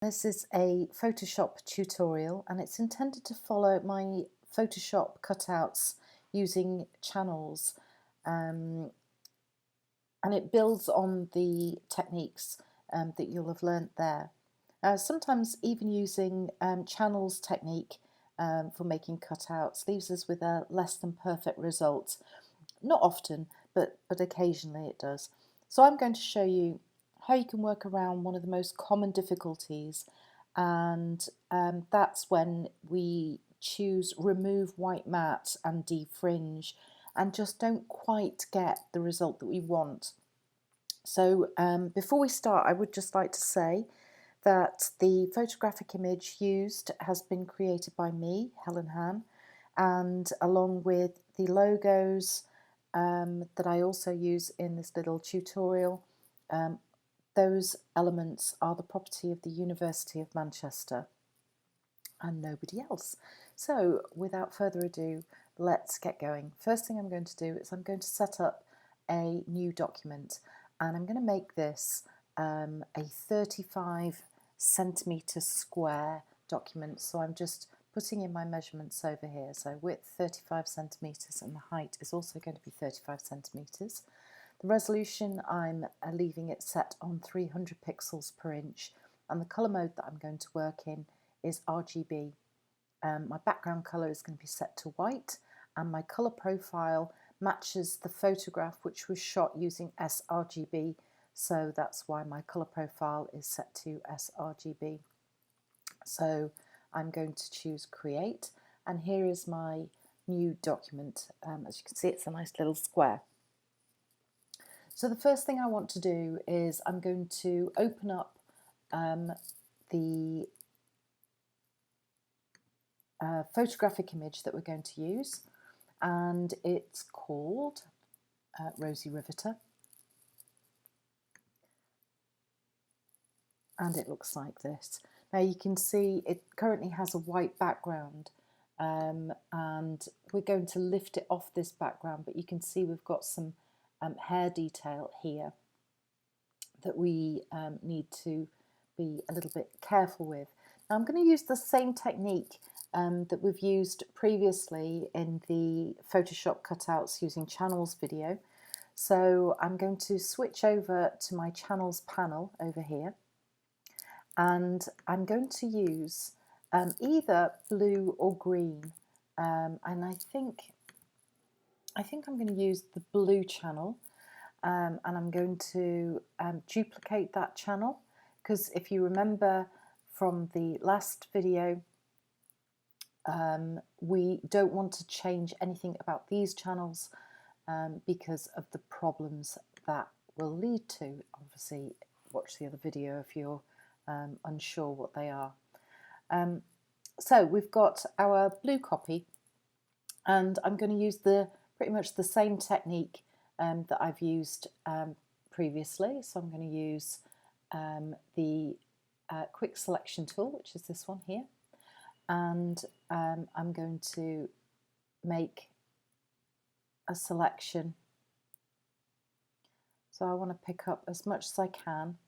This is a Photoshop tutorial and it's intended to follow my Photoshop cutouts using channels, and it builds on the techniques that you'll have learnt there. Sometimes even using channels technique for making cutouts leaves us with a less than perfect result. Not often, but occasionally it does. So I'm going to show you how you can work around one of the most common difficulties, and that's when we choose remove white matte and defringe and just don't quite get the result that we want. So before we start, I would just like to say that the photographic image used has been created by me, Helen Han, and along with the logos that I also use in this little tutorial, those elements are the property of the University of Manchester and nobody else. So without further ado, let's get going. First thing I'm going to do is I'm going to set up a new document, and I'm going to make this a 35 centimetre square document. So I'm just putting in my measurements over here. So width 35 centimetres and the height is also going to be 35 centimetres. The resolution, I'm leaving it set on 300 pixels per inch, and the colour mode that I'm going to work in is RGB. My background colour is going to be set to white, and my colour profile matches the photograph which was shot using sRGB, so that's why my colour profile is set to sRGB. So I'm going to choose create, and here is my new document. As you can see, it's a nice little square. So the first thing I want to do is I'm going to open up the photographic image that we're going to use, and it's called Rosie Riveter, and it looks like this. Now you can see it currently has a white background, and we're going to lift it off this background, but you can see we've got some hair detail here that we need to be a little bit careful with. Now I'm going to use the same technique that we've used previously in the Photoshop cutouts using channels video. So I'm going to switch over to my channels panel over here, and I'm going to use either blue or green, and I think I'm going to use the blue channel, and I'm going to duplicate that channel, because if you remember from the last video, we don't want to change anything about these channels because of the problems that will lead to. Obviously, watch the other video if you're unsure what they are. So we've got our blue copy, and I'm going to use pretty much the same technique that I've used previously. So I'm going to use the quick selection tool, which is this one here, and I'm going to make a selection. So I want to pick up as much as I can.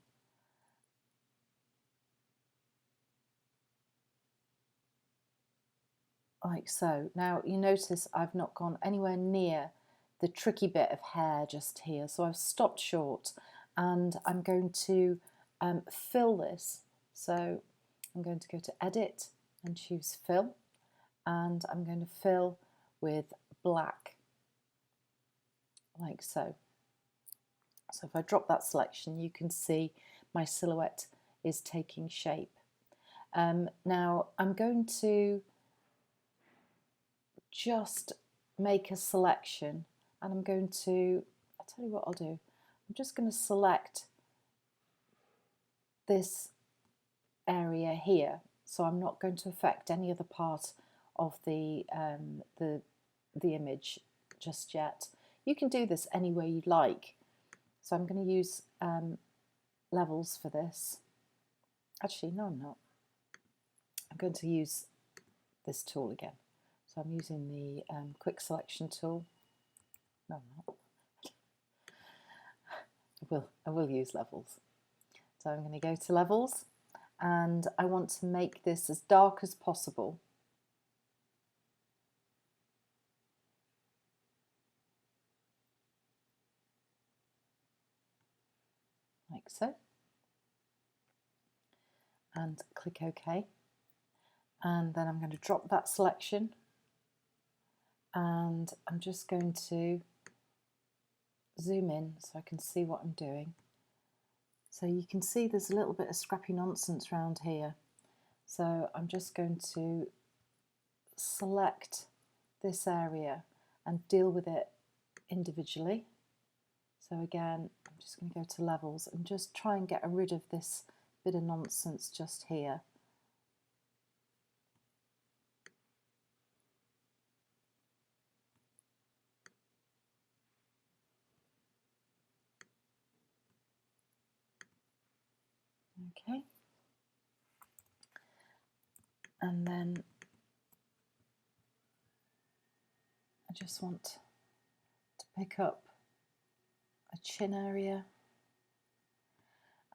Like so. Now you notice I've not gone anywhere near the tricky bit of hair just here, so I've stopped short, and I'm going to fill this. So I'm going to go to edit and choose fill, and I'm going to fill with black, like so. So if I drop that selection, you can see my silhouette is taking shape. Now I'm going to just make a selection, and I'm going to, I'll tell you what I'll do, I'm just going to select this area here, so I'm not going to affect any other part of the image just yet. You can do this any way you like. So I'm going to use levels for this. Actually, no, I'm not. I'm going to use this tool again. So I'm using the quick selection tool. No, I'm not. I will use levels. So I'm going to go to levels, and I want to make this as dark as possible. Like so. And click OK. And then I'm going to drop that selection, and I'm just going to zoom in so I can see what I'm doing. So you can see there's a little bit of scrappy nonsense around here. So I'm just going to select this area and deal with it individually. So again, I'm just going to go to levels and just try and get rid of this bit of nonsense just here. Okay. And then I just want to pick up a chin area.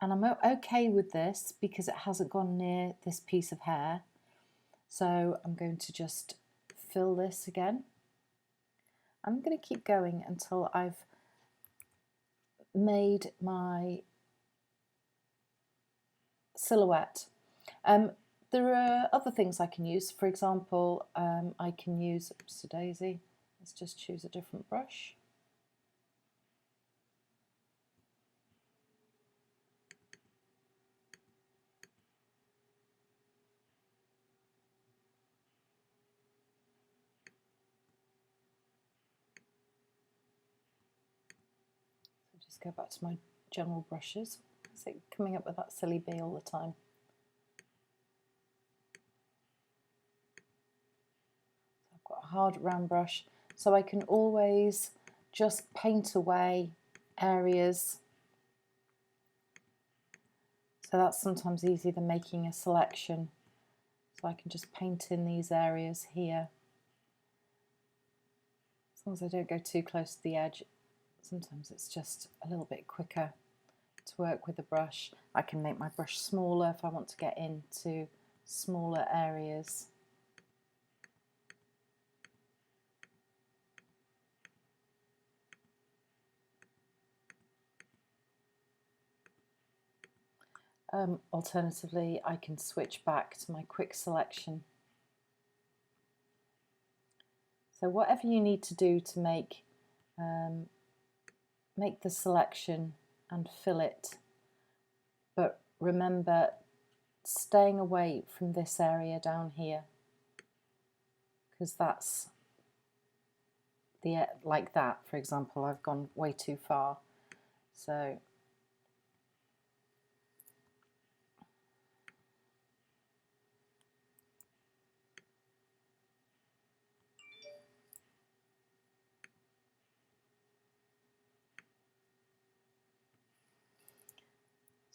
And I'm okay with this because it hasn't gone near this piece of hair. So I'm going to just fill this again. I'm going to keep going until I've made my silhouette. There are other things I can use. For example, I can use, oops, a daisy. Let's just choose a different brush. So just go back to my general brushes. Is it coming up with that silly bee all the time? Got a hard round brush, so I can always just paint away areas. So that's sometimes easier than making a selection. So I can just paint in these areas here. As long as I don't go too close to the edge, sometimes it's just a little bit quicker to work with the brush. I can make my brush smaller if I want to get into smaller areas. Alternatively, I can switch back to my quick selection. So whatever you need to do to make the selection and fill it, but remember staying away from this area down here, because that's like that, for example, I've gone way too far. So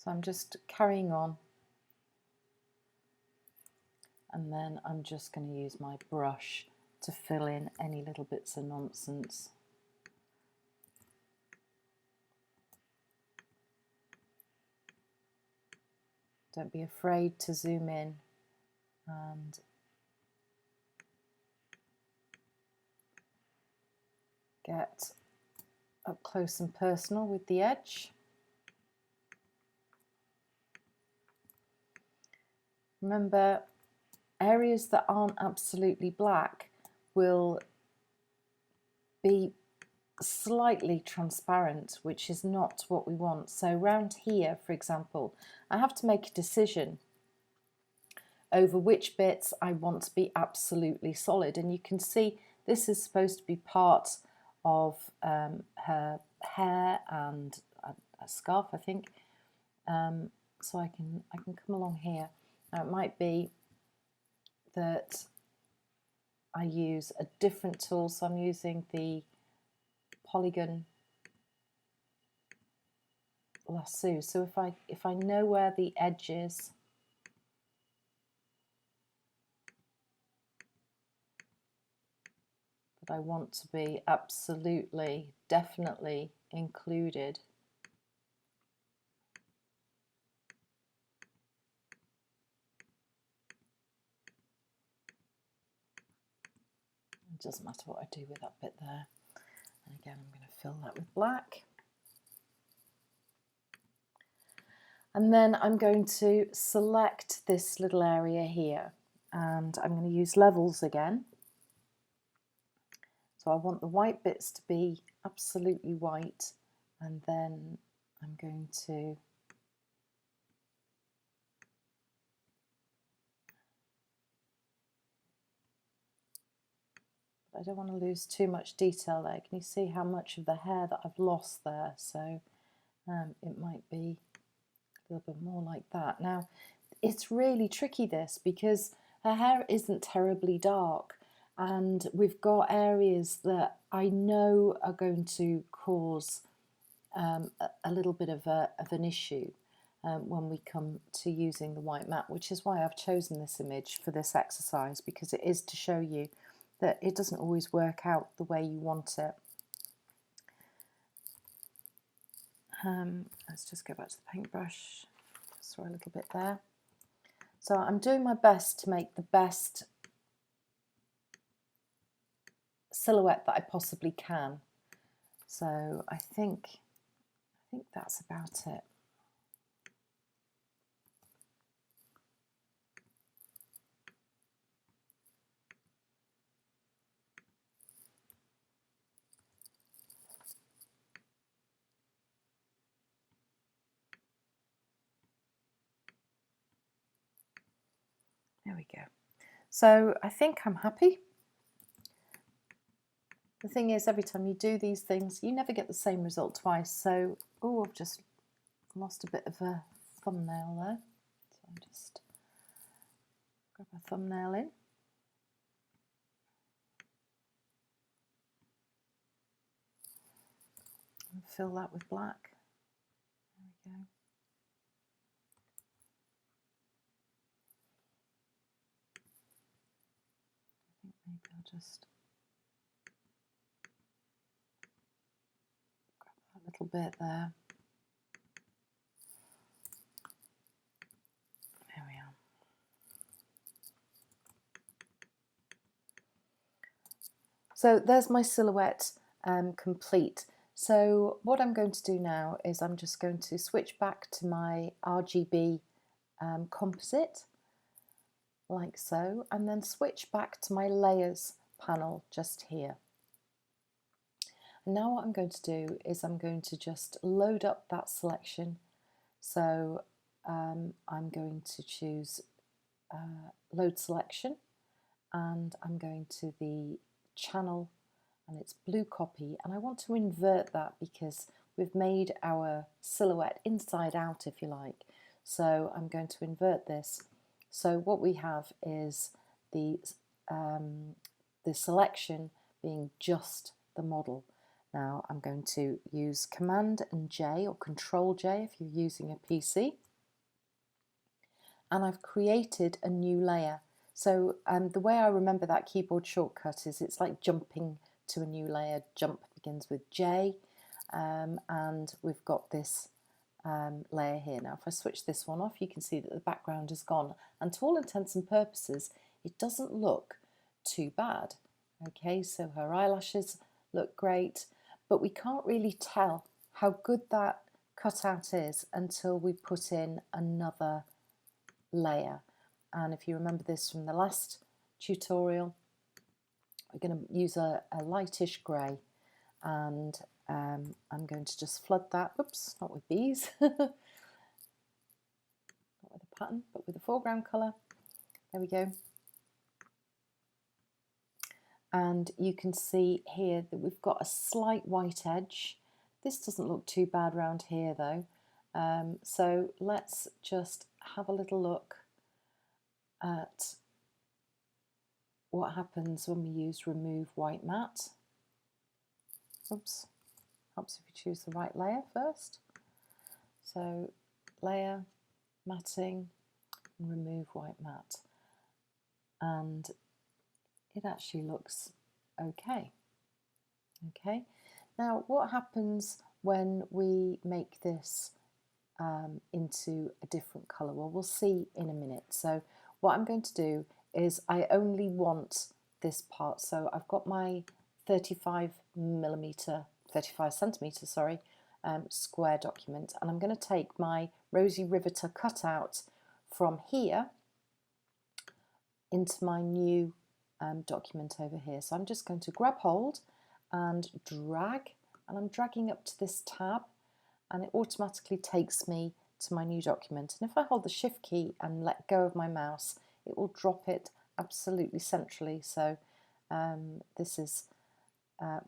I'm just carrying on, and then I'm just going to use my brush to fill in any little bits of nonsense. Don't be afraid to zoom in and get up close and personal with the edge. Remember, areas that aren't absolutely black will be slightly transparent, which is not what we want. So around here, for example, I have to make a decision over which bits I want to be absolutely solid. And you can see this is supposed to be part of her hair and a scarf, I think. So I can come along here. Now it might be that I use a different tool, so I'm using the Polygon Lasso. So if I know where the edge is, that I want to be absolutely, definitely included, doesn't matter what I do with that bit there. And again, I'm going to fill that with black. And then I'm going to select this little area here, and I'm going to use levels again. So I want the white bits to be absolutely white, and then I'm going to I don't want to lose too much detail there. Can you see how much of the hair that I've lost there? So it might be a little bit more like that. Now, it's really tricky this, because her hair isn't terribly dark, and we've got areas that I know are going to cause a little bit of an issue when we come to using the white mat, which is why I've chosen this image for this exercise, because it is to show you that it doesn't always work out the way you want it. Let's just go back to the paintbrush, just throw a little bit there. So I'm doing my best to make the best silhouette that I possibly can. So I think that's about it. There we go. So I think I'm happy. The thing is, every time you do these things, you never get the same result twice. So, oh, I've just lost a bit of a thumbnail there. So I'll just grab a thumbnail in. And fill that with black. There we go. I think maybe I'll just grab that little bit there. There we are. So there's my silhouette complete. So what I'm going to do now is I'm just going to switch back to my RGB composite, like so, and then switch back to my layers panel just here. And now what I'm going to do is I'm going to just load up that selection. So I'm going to choose load selection, and I'm going to the channel, and it's blue copy, and I want to invert that because we've made our silhouette inside out, if you like. So I'm going to invert this. So what we have is the selection being just the model. Now I'm going to use Command and J, or Control J if you're using a PC, and I've created a new layer. So the way I remember that keyboard shortcut is it's like jumping to a new layer. Jump begins with J, and we've got this layer here. Now if I switch this one off, you can see that the background is gone, and to all intents and purposes it doesn't look too bad. Okay, so her eyelashes look great, but we can't really tell how good that cutout is until we put in another layer. And if you remember this from the last tutorial, we're going to use a lightish grey, and I'm going to just flood that, oops, not with bees, not with a pattern, but with a foreground colour. There we go. And you can see here that we've got a slight white edge. This doesn't look too bad around here though. So let's just have a little look at what happens when we use remove white matte. Oops, helps if you choose the right layer first. So layer, matting, and remove white matte. And it actually looks okay. Okay, now what happens when we make this into a different colour? Well, we'll see in a minute. So what I'm going to do is I only want this part. So I've got my 35 centimetre, sorry, square document, and I'm going to take my Rosie Riveter cutout from here into my new document over here. So I'm just going to grab hold and drag, and I'm dragging up to this tab, and it automatically takes me to my new document. And if I hold the Shift key and let go of my mouse, it will drop it absolutely centrally. So this is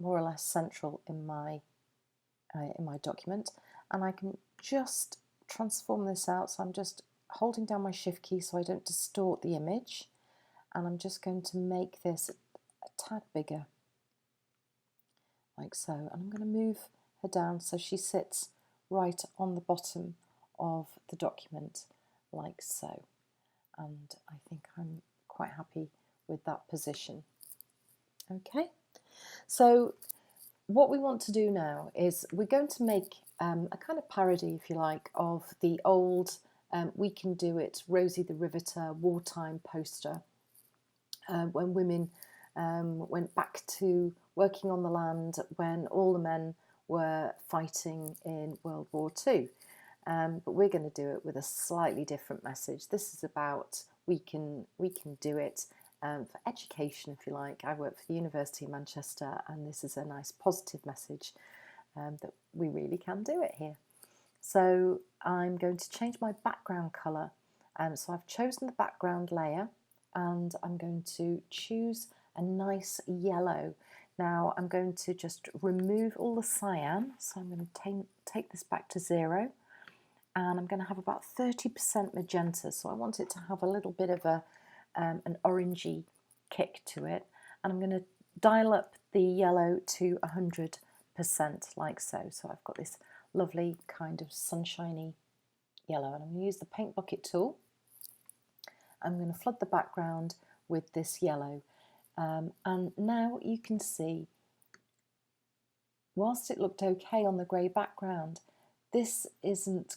more or less central in my document, and I can just transform this out. So I'm just holding down my Shift key so I don't distort the image, and I'm just going to make this a tad bigger, like so. And I'm going to move her down so she sits right on the bottom of the document, like so. And I think I'm quite happy with that position. Okay, so what we want to do now is we're going to make a kind of parody, if you like, of the old We Can Do It Rosie the Riveter wartime poster, when women went back to working on the land when all the men were fighting in World War II. But we're going to do it with a slightly different message. This is about we can do it for education, if you like. I work for the University of Manchester, and this is a nice positive message that we really can do it here. So I'm going to change my background colour. So I've chosen the background layer, and I'm going to choose a nice yellow. Now I'm going to just remove all the cyan, so I'm going to take this back to 0, and I'm going to have about 30% magenta, so I want it to have a little bit of an orangey kick to it, and I'm going to dial up the yellow to 100%, like so. So I've got this lovely kind of sunshiny yellow, and I'm going to use the paint bucket tool. I'm going to flood the background with this yellow, and now you can see, whilst it looked okay on the grey background, this isn't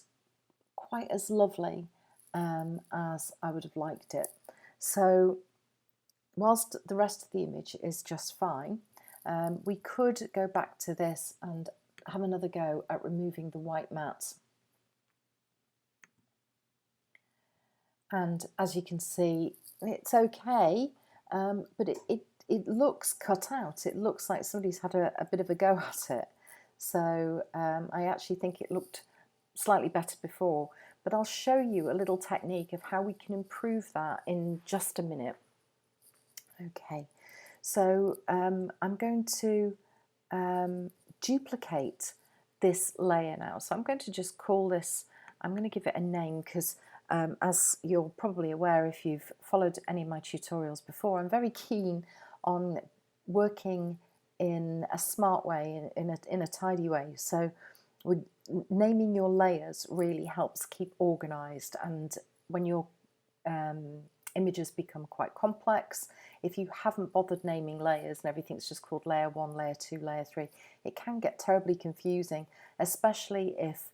quite as lovely as I would have liked it. So whilst the rest of the image is just fine, we could go back to this and have another go at removing the white mats. And as you can see, it's okay, but it looks cut out. It looks like somebody's had a bit of a go at it. So I actually think it looked slightly better before, but I'll show you a little technique of how we can improve that in just a minute. Okay, so I'm going to duplicate this layer now. So I'm going to just call this, I'm going to give it a name because as you're probably aware if you've followed any of my tutorials before, I'm very keen on working in a smart way, in a tidy way. So naming your layers really helps keep organised, and when your images become quite complex, if you haven't bothered naming layers and everything's just called layer 1, layer 2, layer 3, it can get terribly confusing, especially if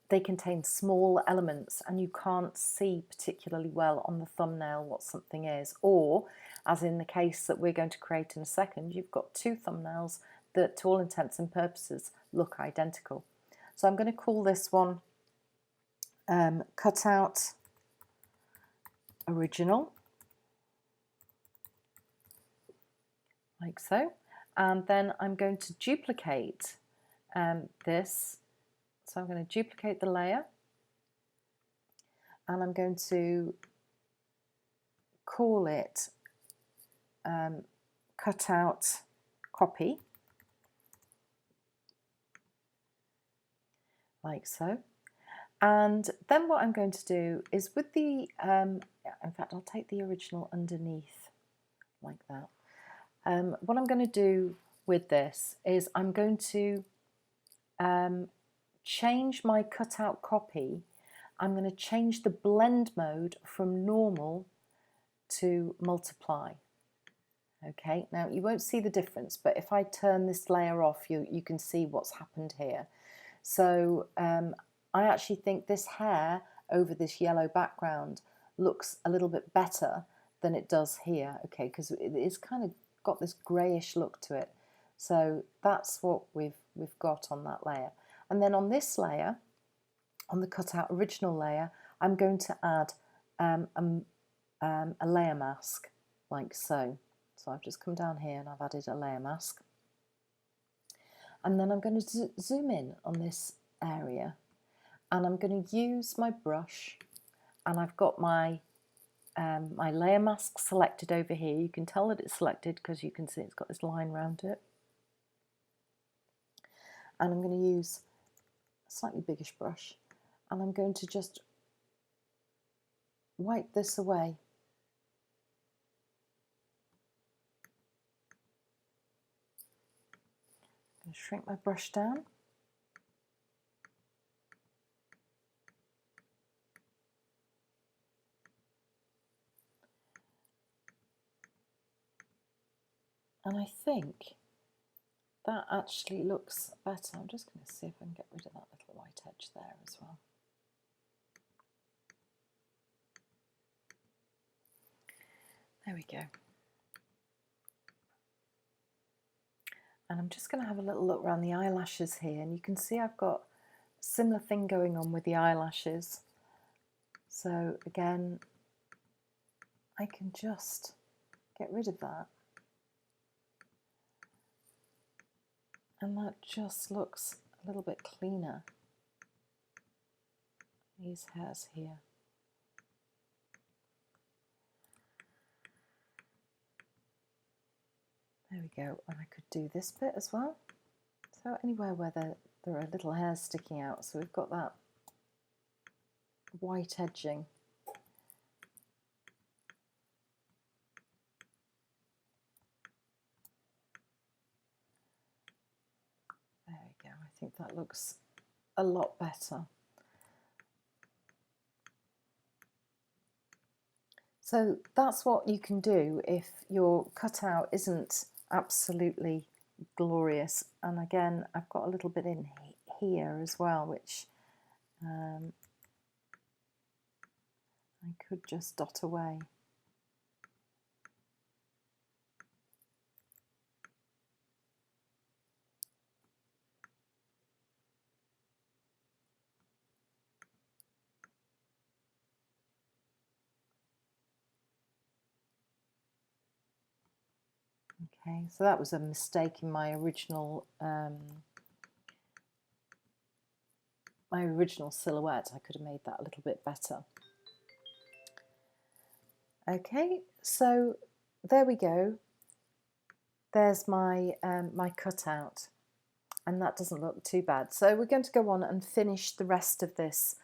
they contain small elements and you can't see particularly well on the thumbnail what something is, or as in the case that we're going to create in a second, you've got two thumbnails that to all intents and purposes look identical. So I'm going to call this one Cutout Original, like so, and then I'm going to duplicate this. So I'm going to duplicate the layer, and I'm going to call it Cutout Copy, like so. And then what I'm going to do is with the, in fact I'll take the original underneath, like that. What I'm going to do with this is I'm going to change my cutout copy. I'm going to change the blend mode from normal to multiply. Okay, now you won't see the difference, but if I turn this layer off, you can see what's happened here. So I actually think this hair over this yellow background looks a little bit better than it does here, okay, because it's kind of got this greyish look to it. So that's what we've got on that layer. And then on this layer, on the cutout original layer, I'm going to add a layer mask, like so. So I've just come down here and I've added a layer mask. And then I'm going to zoom in on this area, and I'm going to use my brush, and I've got my my layer mask selected over here. You can tell that it's selected because you can see it's got this line around it. And I'm going to use a slightly biggish brush, and I'm going to just wipe this away. I'm going to shrink my brush down. And I think that actually looks better. I'm just going to see if I can get rid of that little white edge there as well. There we go. And I'm just going to have a little look around the eyelashes here, and you can see I've got a similar thing going on with the eyelashes. So again, I can just get rid of that. And that just looks a little bit cleaner. These hairs here. There we go, and I could do this bit as well. So anywhere where there are little hairs sticking out, so we've got that white edging. There we go, I think that looks a lot better. So that's what you can do if your cutout isn't absolutely glorious. And again, I've got a little bit in here as well, which I could just dot away. Okay, so that was a mistake in my original silhouette. I could have made that a little bit better. Okay, so there we go. There's my my cutout, and that doesn't look too bad. So we're going to go on and finish the rest of this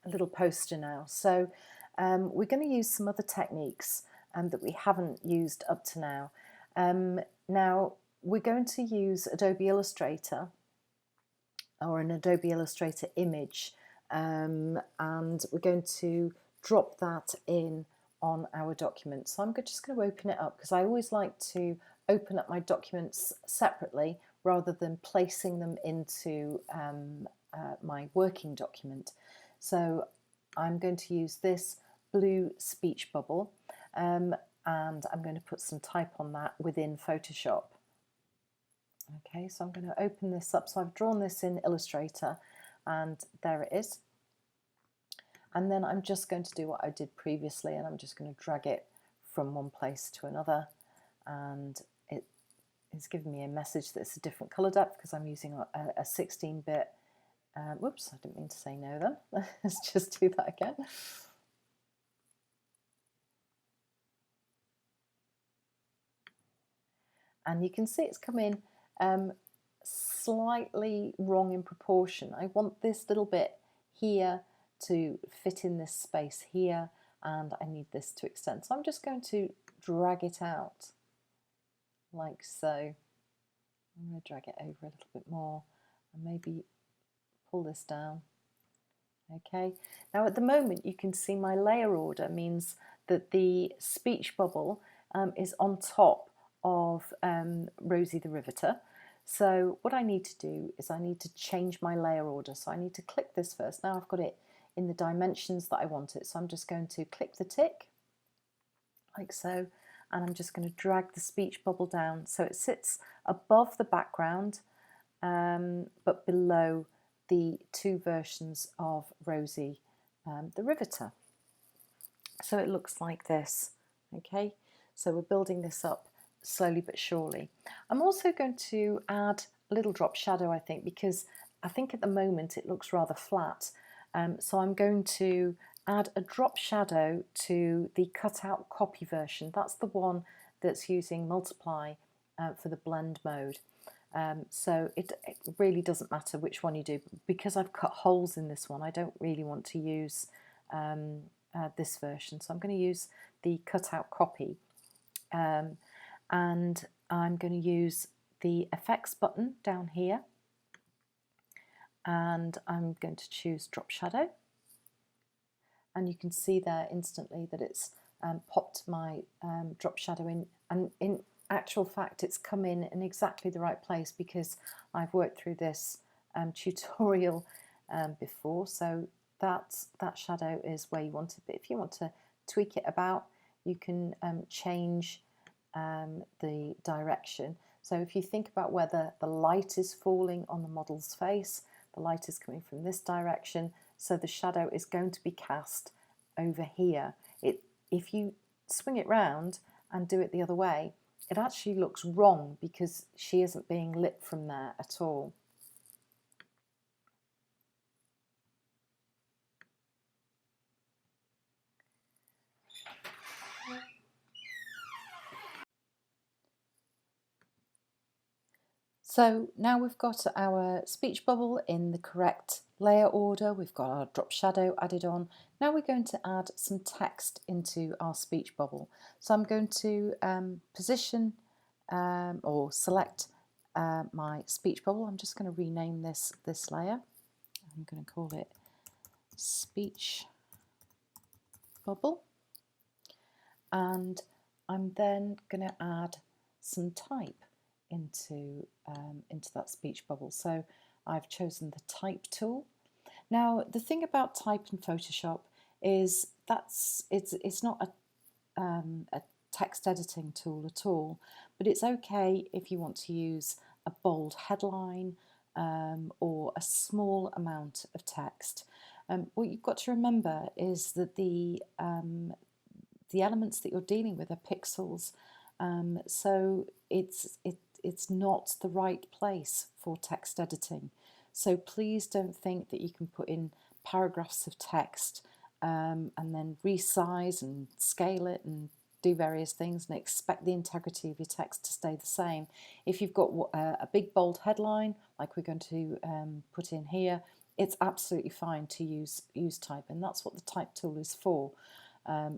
little poster now. So we're going to use some other techniques that we haven't used up to now. Now we're going to use Adobe Illustrator, or an Adobe Illustrator image, and we're going to drop that in on our document. So I'm just going to open it up, because I always like to open up my documents separately rather than placing them into my working document. So I'm going to use this blue speech bubble, and I'm going to put some type on that within Photoshop. Okay, so I'm going to open this up. So I've drawn this in Illustrator, and there it is. And then I'm just going to do what I did previously, and I'm just going to drag it from one place to another, and it is giving me a message that's a different colour depth because I'm using a 16-bit. Whoops, I didn't mean to say no then. Let's just do that again. And you can see it's come in slightly wrong in proportion. I want this little bit here to fit in this space here, and I need this to extend. So I'm just going to drag it out like so. I'm going to drag it over a little bit more and maybe pull this down. Okay, now at the moment you can see my layer order means that the speech bubble is on top of Rosie the Riveter. So what I need to do is I need to change my layer order. So I need to click this first. Now I've got it in the dimensions that I want it. So I'm just going to click the tick, like so, and I'm just going to drag the speech bubble down so it sits above the background but below the two versions of Rosie, the Riveter. So it looks like this, okay? So we're building this up slowly but surely. I'm also going to add a little drop shadow, I think, because I think at the moment it looks rather flat. So I'm going to add a drop shadow to the cutout copy version. That's the one that's using multiply for the blend mode. So it really doesn't matter which one you do. Because I've cut holes in this one, I don't really want to use this version. So I'm going to use the cutout copy. And I'm going to use the effects button down here. And I'm going to choose drop shadow. And you can see there instantly that it's popped my drop shadow in. And in actual fact, it's come in exactly the right place because I've worked through this tutorial before. So that shadow is where you want it. But if you want to tweak it about, you can change the direction. So if you think about whether the light is falling on the model's face, the light is coming from this direction, so the shadow is going to be cast over here. If you swing it round and do it the other way, it actually looks wrong because she isn't being lit from there at all. So now we've got our speech bubble in the correct layer order, we've got our drop shadow added on. Now we're going to add some text into our speech bubble. So I'm going to position or select my speech bubble. I'm just going to rename this layer. I'm going to call it speech bubble. And I'm then going to add some type into that speech bubble. So I've chosen the type tool. Now the thing about type in Photoshop is it's not a text editing tool at all, but it's okay if you want to use a bold headline or a small amount of text. What you've got to remember is that the elements that you're dealing with are pixels, so it's not the right place for text editing. So please don't think that you can put in paragraphs of text and then resize and scale it and do various things and expect the integrity of your text to stay the same. If you've got a big bold headline like we're going to put in here, it's absolutely fine to use type, and that's what the type tool is for.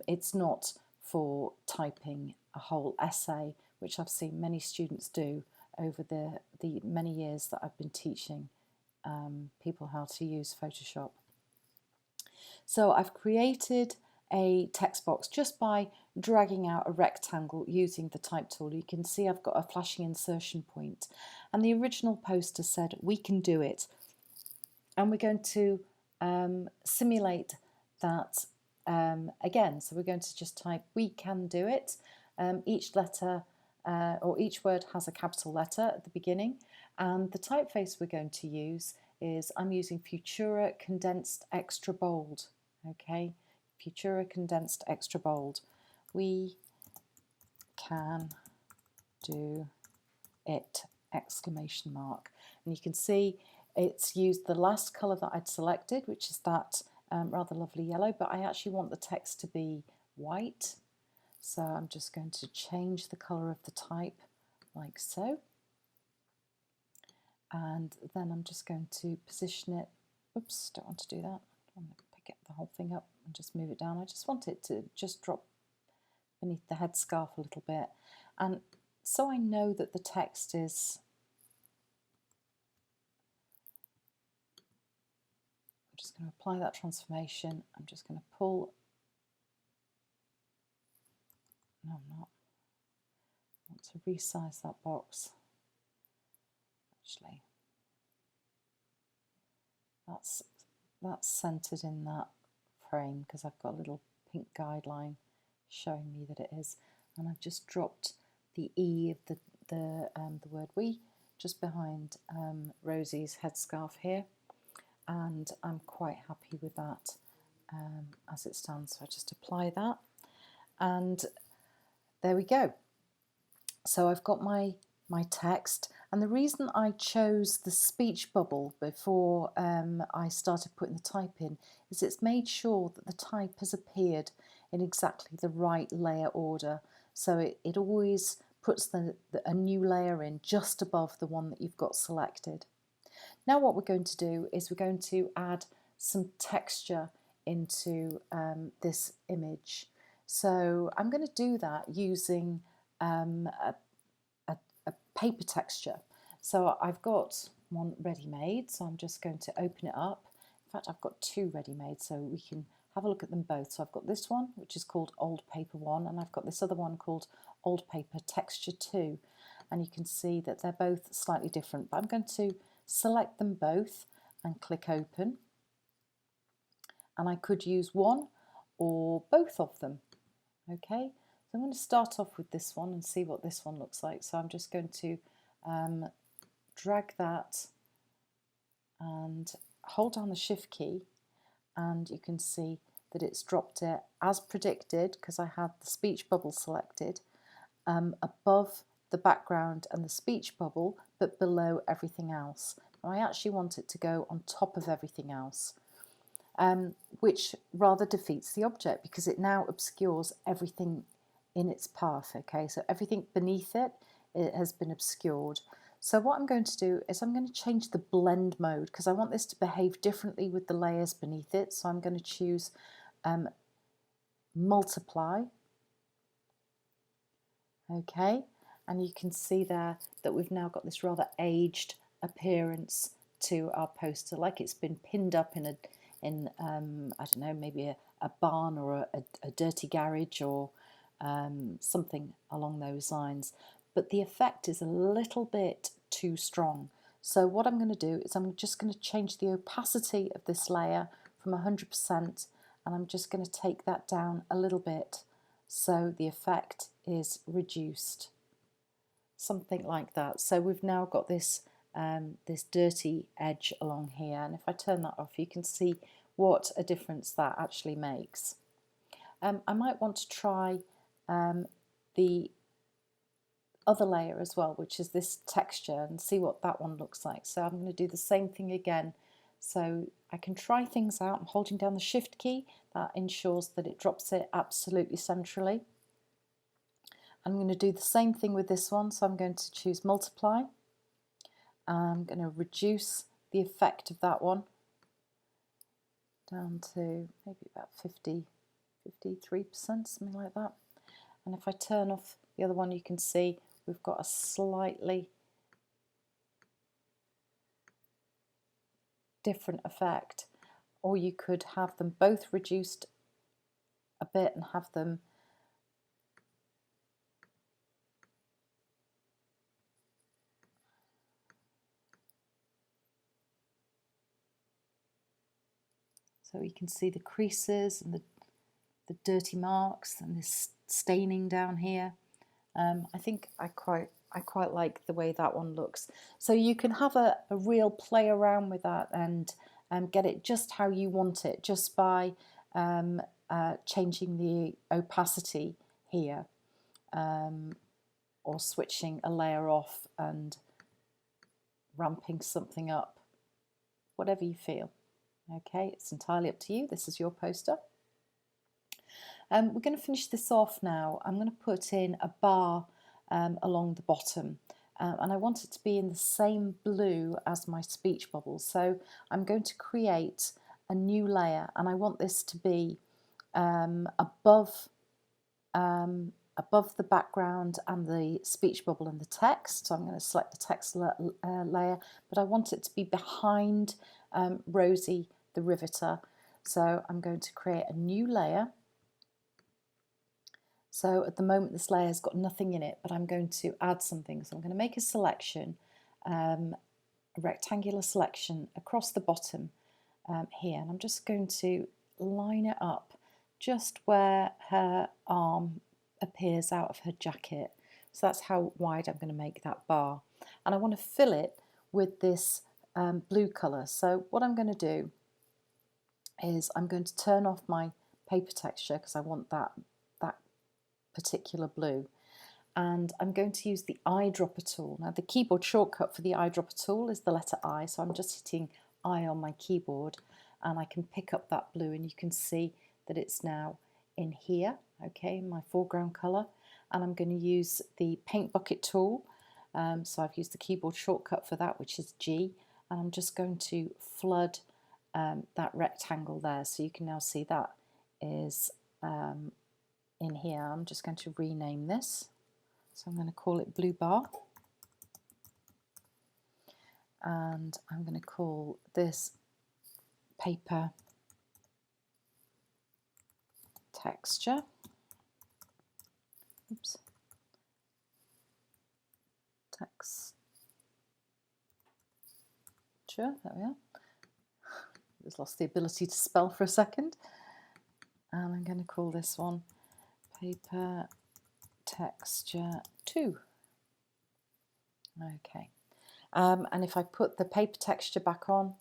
It's not for typing a whole essay, which I've seen many students do over the many years that I've been teaching people how to use Photoshop. So I've created a text box just by dragging out a rectangle using the type tool. You can see I've got a flashing insertion point, and the original poster said we can do it, and we're going to simulate that again. So we're going to just type we can do it. Each letter or each word has a capital letter at the beginning, and the typeface we're going to use is, I'm using Futura Condensed Extra Bold. Okay, Futura Condensed Extra Bold. We can do it! Exclamation mark. And you can see it's used the last colour that I'd selected, which is that rather lovely yellow, but I actually want the text to be white. So I'm just going to change the colour of the type like so. And then I'm just going to position it. Oops, don't want to do that. I'm going to pick the whole thing up and just move it down. I just want it to just drop beneath the headscarf a little bit. And so I know that the text is, I'm just going to apply that transformation. I'm just going to pull, no I'm not, I want to resize that box. Actually, that's centered in that frame because I've got a little pink guideline showing me that it is. And I've just dropped the E of the word we just behind Rosie's headscarf here, and I'm quite happy with that as it stands. So I just apply that, and there we go. So I've got my text, and the reason I chose the speech bubble before I started putting the type in is it's made sure that the type has appeared in exactly the right layer order. So it always puts a new layer in just above the one that you've got selected. Now what we're going to do is we're going to add some texture into this image. So I'm going to do that using a paper texture. So I've got one ready-made, so I'm just going to open it up. In fact, I've got two ready-made, so we can have a look at them both. So I've got this one, which is called Old Paper 1, and I've got this other one called Old Paper Texture 2. And you can see that they're both slightly different, but I'm going to select them both and click open. And I could use one or both of them. Okay, so I'm going to start off with this one and see what this one looks like. So I'm just going to drag that and hold down the shift key, and you can see that it's dropped it as predicted because I had the speech bubble selected above the background and the speech bubble, but below everything else. Now I actually want it to go on top of everything else, which rather defeats the object because it now obscures everything in its path. Okay, so everything beneath it has been obscured. So what I'm going to do is I'm going to change the blend mode because I want this to behave differently with the layers beneath it. So I'm going to choose multiply. Okay, and you can see there that we've now got this rather aged appearance to our poster, like it's been pinned up in I don't know, maybe a barn or a dirty garage or something along those lines. But the effect is a little bit too strong. So what I'm going to do is I'm just going to change the opacity of this layer from 100%, and I'm just going to take that down a little bit so the effect is reduced. Something like that. So we've now got this this dirty edge along here, and if I turn that off you can see what a difference that actually makes. I might want to try the other layer as well, which is this texture, and see what that one looks like. So I'm going to do the same thing again. So I can try things out. I'm holding down the shift key. That ensures that it drops it absolutely centrally. I'm going to do the same thing with this one, so I'm going to choose multiply. I'm going to reduce the effect of that one down to maybe about 53%, something like that. And if I turn off the other one, you can see we've got a slightly different effect. Or you could have them both reduced a bit and have them so you can see the creases and the dirty marks and this staining down here. I think I quite like the way that one looks. So you can have a real play around with that and get it just how you want it, just by changing the opacity here, or switching a layer off and ramping something up, whatever you feel. Okay, it's entirely up to you. This is your poster. We're going to finish this off now. I'm going to put in a bar along the bottom, and I want it to be in the same blue as my speech bubble. So I'm going to create a new layer, and I want this to be above the background and the speech bubble and the text. So I'm going to select the text layer, but I want it to be behind Rosie the Riveter. So I'm going to create a new layer. So at the moment this layer has got nothing in it, but I'm going to add something. So I'm going to make a selection, a rectangular selection across the bottom here, and I'm just going to line it up just where her arm appears out of her jacket. So that's how wide I'm going to make that bar. And I want to fill it with this blue colour. So what I'm going to do is I'm going to turn off my paper texture because I want that particular blue. And I'm going to use the eyedropper tool. Now the keyboard shortcut for the eyedropper tool is the letter I, so I'm just hitting I on my keyboard and I can pick up that blue, and you can see that it's now in here, okay, in my foreground colour. And I'm going to use the paint bucket tool, so I've used the keyboard shortcut for that, which is G, and I'm just going to flood that rectangle there, so you can now see that is in here. I'm just going to rename this. So I'm going to call it Blue Bar. And I'm going to call this Paper Texture. Oops. Texture. There we are. Just lost the ability to spell for a second. And I'm going to call this one Paper Texture 2. Okay. And if I put the paper texture back on,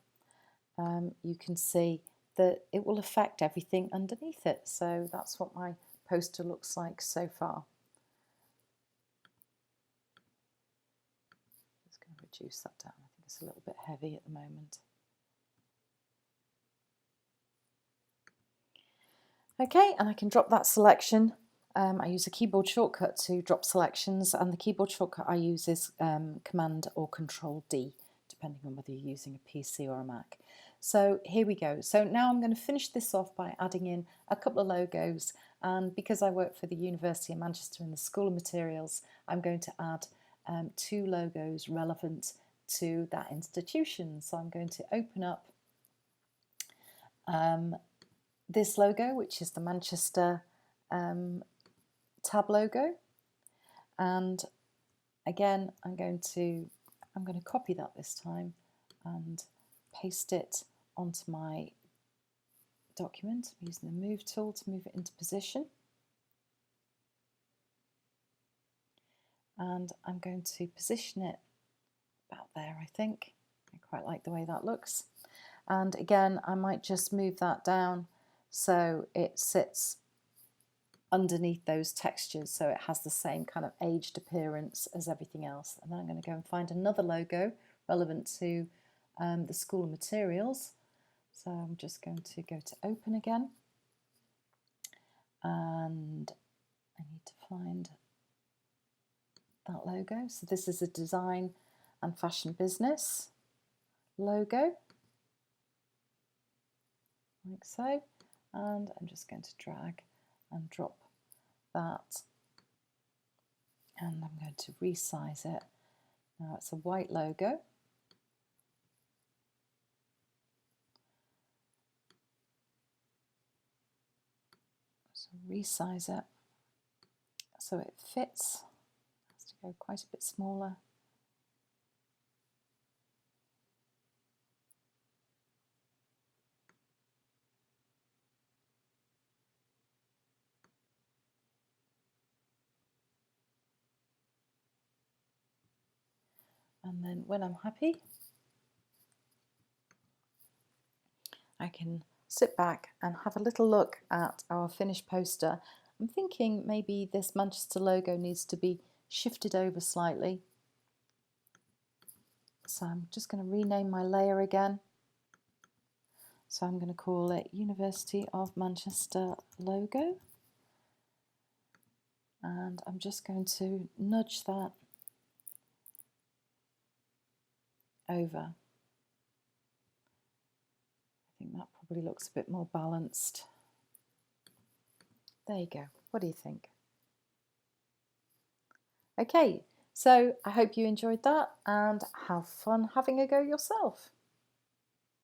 you can see that it will affect everything underneath it. So that's what my poster looks like so far. I'm just going to reduce that down. I think it's a little bit heavy at the moment. Okay, and I can drop that selection. I use a keyboard shortcut to drop selections, and the keyboard shortcut I use is Command or Control D, depending on whether you're using a PC or a Mac. So here we go. So now I'm going to finish this off by adding in a couple of logos, and because I work for the University of Manchester in the School of Materials, I'm going to add 2 logos relevant to that institution. So I'm going to open up this logo, which is the Manchester tab logo, and again I'm going to copy that this time and paste it onto my document. I'm using the move tool to move it into position, and I'm going to position it about there. I think I quite like the way that looks, and again I might just move that down so it sits underneath those textures, so it has the same kind of aged appearance as everything else. And then I'm going to go and find another logo relevant to the School of Materials. So I'm just going to go to open again, and I need to find that logo. So this is a design and fashion business logo, like so, and I'm just going to drag and drop that, and I'm going to resize it. Now it's a white logo, so resize it so it fits. It has to go quite a bit smaller. And then when I'm happy, I can sit back and have a little look at our finished poster. I'm thinking maybe this Manchester logo needs to be shifted over slightly. So I'm just going to rename my layer again. So I'm going to call it University of Manchester logo. And I'm just going to nudge that over. I think that probably looks a bit more balanced. There you go. What do you think? Okay, so I hope you enjoyed that and have fun having a go yourself.